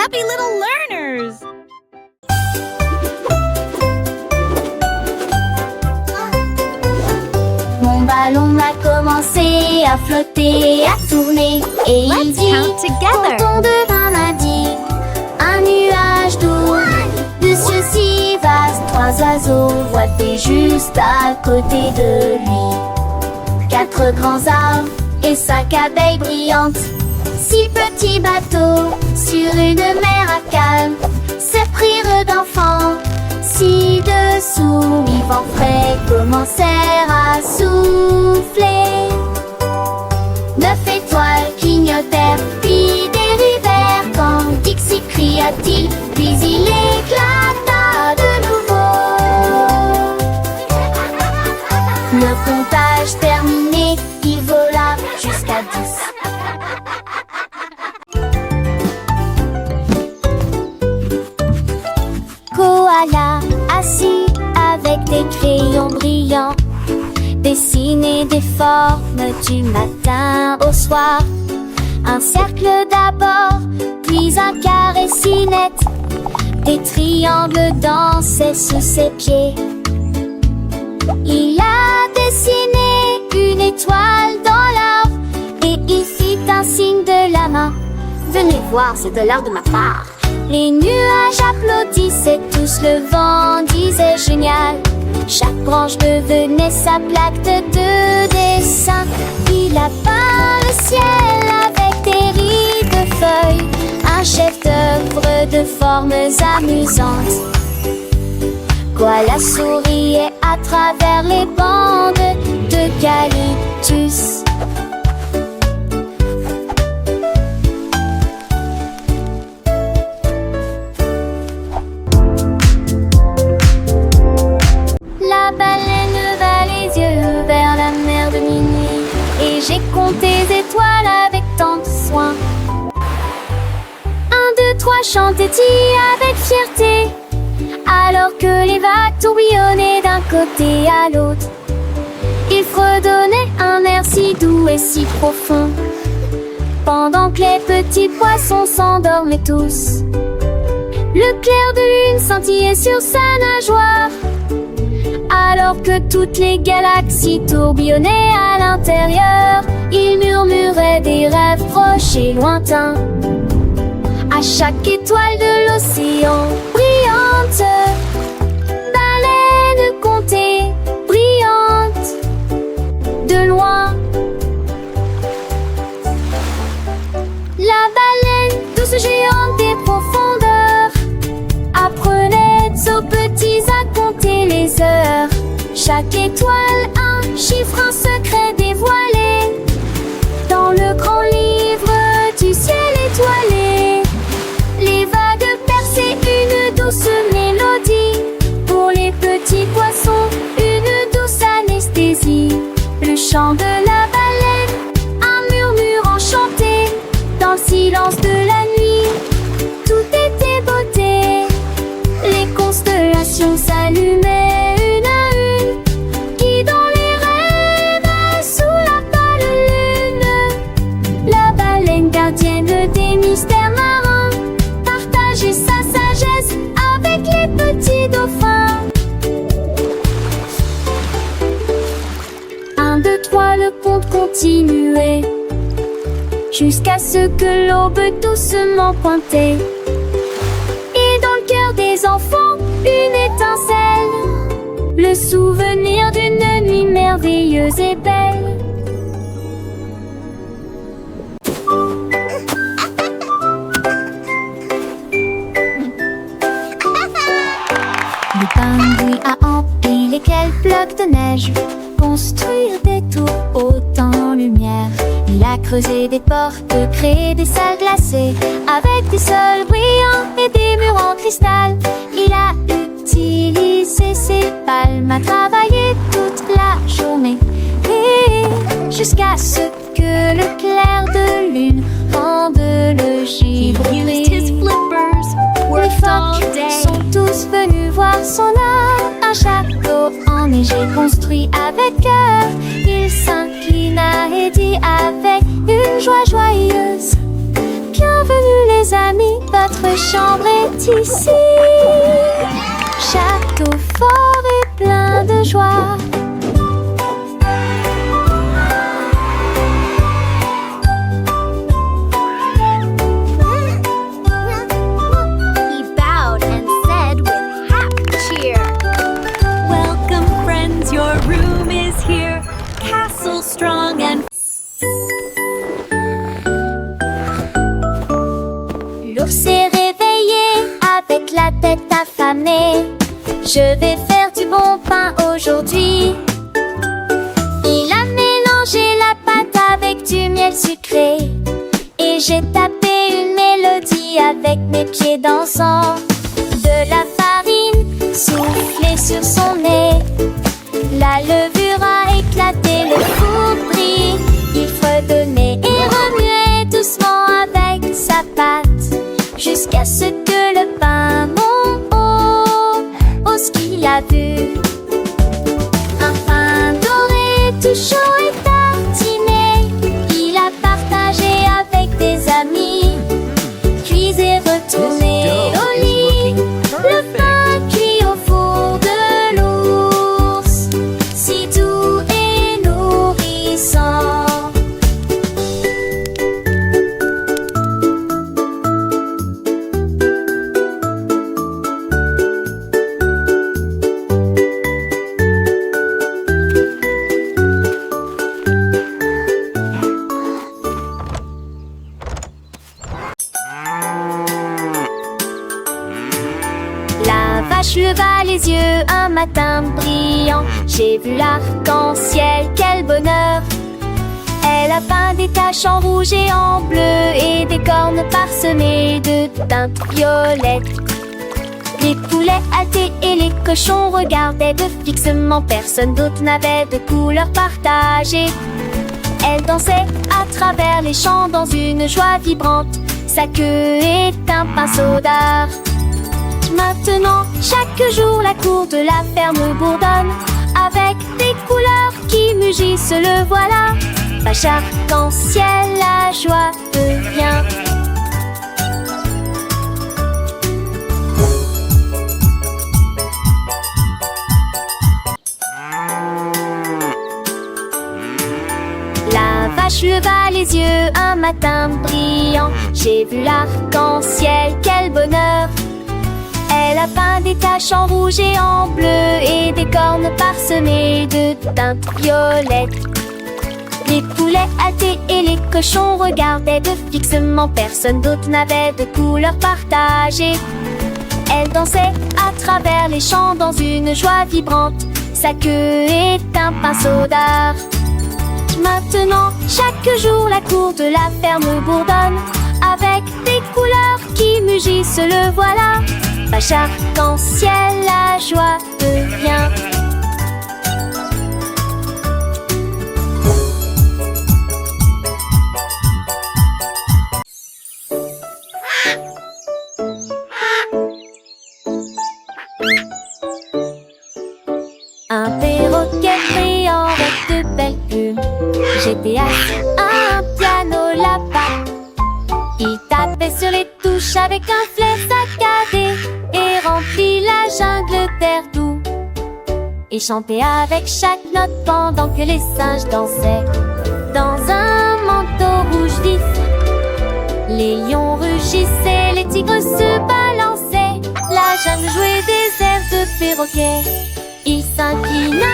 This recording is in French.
happy little learners! Mon ballon a commencé à flotter, à tourner. Et il Let's dit, count together. quand on devint lundi, un nuage d'eau. De ceux-ci vaste, 3 oiseaux voitaient juste à côté de lui. 4 grands arbres et 5 abeilles brillantes. 6 petits bateaux sur une mer à calme. Ces prirent d'enfants ci-dessous. Les vents frais commencèrent à souffler. 9 étoiles clignotèrent, puis dérivèrent. Quand Dixie cria-t-il, puis il éclata de nouveau. Le comptage terminé, il vola jusqu'à 10. Koala, assis avec des crayons brillants, dessiner des formes du matin au soir. Un cercle d'abord, puis un carré si net. Des triangles dansaient sous ses pieds. Il a dessiné une étoile dans l'arbre et il fit un signe de la main. Venez voir, c'est de l'art de ma part. Les nuages applaudissaient tous, le vent disait génial. Chaque branche devenait sa plaque de dessin. Il a peint le ciel avec des rides de feuilles, un chef-d'œuvre de formes amusantes. Koala souriait à travers les bandes d'eucalyptus. La baleine leva les yeux vers la mer de minuit, et j'ai compté les étoiles avec tant de soin. 1, 2, 3 chantait-il avec fierté, alors que les vagues tourbillonnaient d'un côté à l'autre. Il fredonnait un air si doux et si profond, pendant que les petits poissons s'endormaient tous. Le clair de lune scintillait sur sa nageoire, alors que toutes les galaxies tourbillonnaient à l'intérieur. Il murmurait des rêves proches et lointains à chaque étoile de l'océan brillante. Baleine comptée, brillante, de loin. La baleine, douce géante des profondeurs, apprenait aux petits à compter les heures. Chaque étoile, un chiffre, un secret dévoilé dans le grand livre du ciel étoilé. Les vagues perçaient une douce mélodie, pour les petits poissons, une douce anesthésie. Le chant de la baleine, un murmure enchanté, dans le silence de la nuit, tout était beauté. Les constellations s'allumaient une à une, guidant les rêves sous la pâle lune. La baleine gardienne des mystères marins partageait sa sagesse avec les petits dauphins. 1, 2, 3, le compte continuait, jusqu'à ce que l'aube doucement pointait. Et dans le cœur des enfants, une étincelle, le souvenir d'une nuit merveilleuse et belle. Le pingouin a empilé quelques blocs de neige, construire des tours hautes en lumière. Il a creusé des portes, créé des salles glacées, avec des sols brillants et des murs en cristal. Il a utilisé ses palmes à travailler toute la journée, et jusqu'à ce que le clair de lune rende le givre gris. Les phoques sont tous venus voir son art, un château enneigé construit avec cœur. Il s'inclina et dit avec une joie joyeuse: bienvenue les amis. Notre chambre est ici. Château fort et plein de joie. He bowed and said with happy cheer, Welcome, friends, your room is here. Castle strong and L'ours s'est réveillé avec la tête affamée. Je vais faire du bon pain aujourd'hui. Il a mélangé la pâte avec du miel sucré. Et j'ai tapé une mélodie avec mes pieds dansants. De la farine soufflée sur son nez. La levure a éclaté, le four brille. Il fredonnait et remuait doucement avec sa pâte. Jusqu'à ce que le pain monte, ce qu'il a vu. Un pain doré tout chaud et tartiné. Il a partagé avec des amis. Puis est retourné au lit. Le pain cuit au four de l'ours. Si doux et nourrissant. La vache leva les yeux un matin brillant. J'ai vu l'arc-en-ciel, quel bonheur! Elle a peint des taches en rouge et en bleu et des cornes parsemées de teintes violettes. Les poulets hâtés et les cochons regardaient de fixement. Personne d'autre n'avait de couleur partagée. Elle dansait à travers les champs dans une joie vibrante. Sa queue est un pinceau d'art. Maintenant, chaque jour, la cour de la ferme bourdonne avec des couleurs qui mugissent, le voilà. Vache arc-en-ciel, la joie revient. La vache leva les yeux un matin brillant. J'ai vu l'arc-en-ciel, quel bonheur! Elle a peint des taches en rouge et en bleu et des cornes parsemées de teintes violettes. Les poulets hâtés et les cochons regardaient de fixement. Personne d'autre n'avait de couleur partagée. Elle dansait à travers les champs dans une joie vibrante. Sa queue est un pinceau d'art. Maintenant, chaque jour, la cour de la ferme bourdonne avec des couleurs qui mugissent, le voilà. Vache arc-en-ciel, la joie revient. Un perroquet brillant avec de belles plumes. J'étais assis à un piano là-bas. Il tapait sur les touches avec un flair saccadé et remplit la jungle d'air doux. Il chantait avec chaque note pendant que les singes dansaient dans un manteau rouge vif. Les lions rugissaient, les tigres se balançaient. La jungle jouait des airs de perroquet. Il s'inclina